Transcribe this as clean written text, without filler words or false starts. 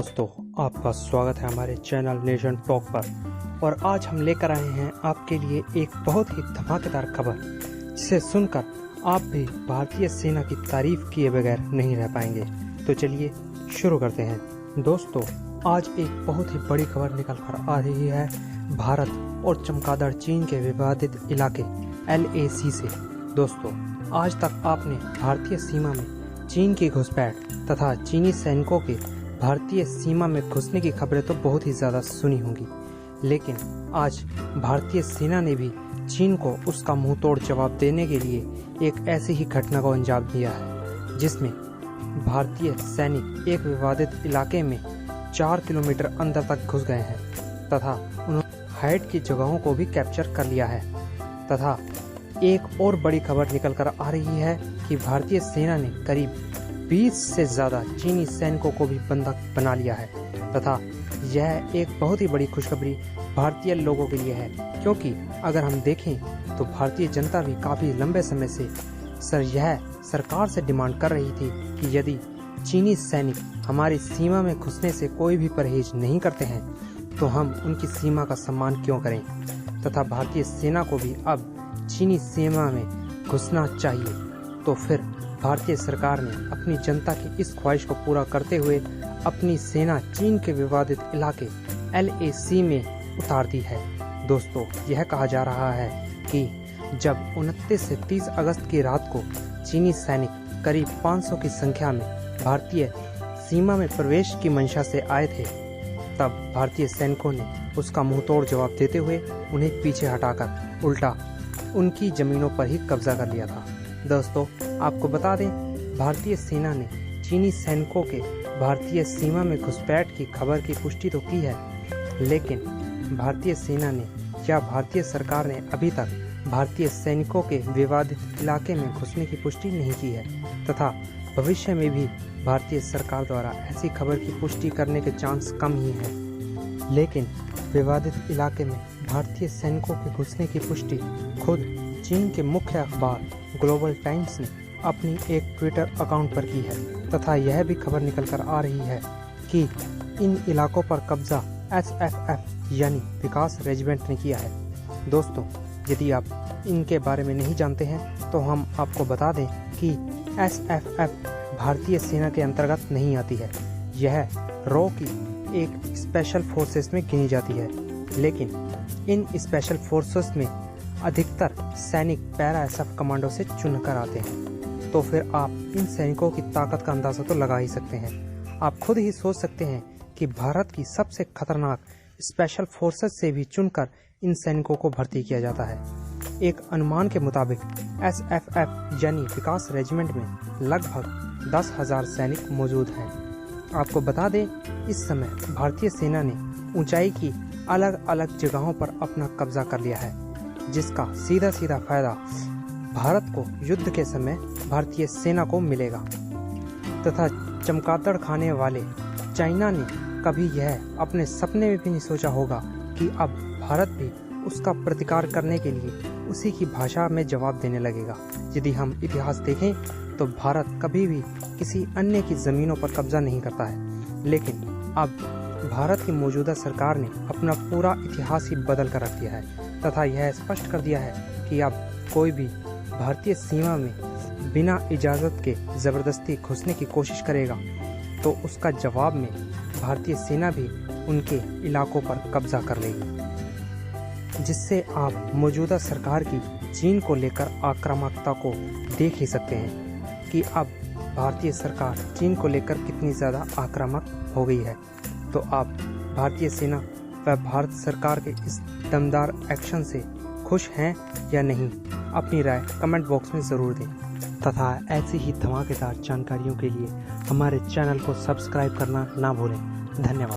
दोस्तों, आपका स्वागत है हमारे चैनल नेशन टॉक पर। और आज हम लेकर आए हैं आपके लिए एक बहुत ही धमाकेदार खबर, जिसे सुनकर आप भी भारतीय सेना की तारीफ किए बगैर नहीं रह पाएंगे। तो चलिए शुरू करते हैं। दोस्तों, आज एक बहुत ही बड़ी खबर निकल कर आ रही है भारत और चमगादड़ चीन के विवादित इलाके LAC से। दोस्तों, आज तक आपने भारतीय सीमा में चीन की घुसपैठ तथा चीनी सैनिकों के भारतीय सीमा में घुसने की खबरें तो बहुत ही ज़्यादा सुनी होंगी, लेकिन आज भारतीय सेना ने भी चीन को उसका मुंह तोड़ जवाब देने के लिए एक ऐसी ही घटना को अंजाम दिया है, जिसमें भारतीय सैनिक एक विवादित इलाके में 4 किलोमीटर अंदर तक घुस गए हैं तथा उन्होंने हाइड की जगहों को भी कैप्चर कर लिया है। तथा एक और बड़ी खबर निकल कर आ रही है कि भारतीय सेना ने करीब 20 से ज़्यादा चीनी सैनिकों को भी बंधक बना लिया है। तथा यह एक बहुत ही बड़ी खुशखबरी भारतीय लोगों के लिए है, क्योंकि अगर हम देखें तो भारतीय जनता भी काफ़ी लंबे समय से सरकार से डिमांड कर रही थी कि यदि चीनी सैनिक हमारी सीमा में घुसने से कोई भी परहेज नहीं करते हैं तो हम उनकी सीमा का सम्मान क्यों करें। तथा भारतीय सेना को भी अब चीनी सीमा में घुसना चाहिए। तो फिर भारतीय सरकार ने अपनी जनता की इस ख्वाहिश को पूरा करते हुए अपनी सेना चीन के विवादित इलाके LAC में उतार दी है। दोस्तों, यह कहा जा रहा है कि जब 29 से 30 अगस्त की रात को चीनी सैनिक करीब 500 की संख्या में भारतीय सीमा में प्रवेश की मंशा से आए थे, तब भारतीय सैनिकों ने उसका मुंहतोड़ जवाब देते हुए उन्हें पीछे हटाकर उल्टा उनकी जमीनों पर ही कब्जा कर लिया था। दोस्तों, आपको बता दें, भारतीय सेना ने चीनी सैनिकों के भारतीय सीमा में घुसपैठ की खबर की पुष्टि तो की है, लेकिन भारतीय सेना ने या भारतीय सरकार ने अभी तक भारतीय सैनिकों के विवादित इलाके में घुसने की पुष्टि नहीं की है। तथा भविष्य में भी भारतीय सरकार द्वारा ऐसी खबर की पुष्टि करने के चांस कम ही हैं। लेकिन विवादित इलाके में भारतीय सैनिकों के घुसने की पुष्टि खुद चीन के मुख्य अखबार ग्लोबल टाइम्स ने अपनी एक ट्विटर अकाउंट पर की है। तथा यह भी खबर निकल कर आ रही है कि इन इलाकों पर कब्जा SFF यानी विकास रेजिमेंट ने किया है। दोस्तों, यदि आप इनके बारे में नहीं जानते हैं तो हम आपको बता दें कि SFF भारतीय सेना के अंतर्गत नहीं आती है। यह रॉ की एक स्पेशल फोर्सेस में गिनी जाती है, लेकिन इन स्पेशल फोर्सेस में अधिकतर सैनिक पैरा SF कमांडो से चुनकर आते हैं। तो फिर आप इन सैनिकों की ताकत का अंदाजा तो लगा ही सकते हैं। आप खुद ही सोच सकते हैं कि भारत की सबसे खतरनाक स्पेशल फोर्सेस से भी चुनकर इन सैनिकों को भर्ती किया जाता है। एक अनुमान के मुताबिक SFF यानी विकास रेजिमेंट में लगभग 10,000 सैनिक मौजूद हैं। आपको बता दें, इस समय भारतीय सेना ने ऊंचाई की अलग अलग जगहों पर अपना कब्जा कर लिया है, जिसका सीधा सीधा फायदा भारत को युद्ध के समय भारतीय सेना को मिलेगा। तथा चमगादड़ खाने वाले चाइना ने कभी यह अपने सपने में भी नहीं सोचा होगा कि अब भारत भी उसका प्रतिकार करने के लिए उसी की भाषा में जवाब देने लगेगा। यदि हम इतिहास देखें तो भारत कभी भी किसी अन्य की ज़मीनों पर कब्जा नहीं करता है, लेकिन अब भारत की मौजूदा सरकार ने अपना पूरा इतिहास ही बदल कर रख दिया है। तथा यह स्पष्ट कर दिया है कि अब कोई भी भारतीय सीमा में बिना इजाज़त के ज़बरदस्ती घुसने की कोशिश करेगा तो उसका जवाब में भारतीय सेना भी उनके इलाकों पर कब्जा कर लेगी, जिससे आप मौजूदा सरकार की चीन को लेकर आक्रामकता को देख ही सकते हैं कि अब भारतीय सरकार चीन को लेकर कितनी ज़्यादा आक्रामक हो गई है। तो आप भारतीय सेना व भारत सरकार के इस दमदार एक्शन से खुश हैं या नहीं, अपनी राय कमेंट बॉक्स में ज़रूर दें। तथा ऐसी ही धमाकेदार जानकारियों के लिए हमारे चैनल को सब्सक्राइब करना ना भूलें। धन्यवाद।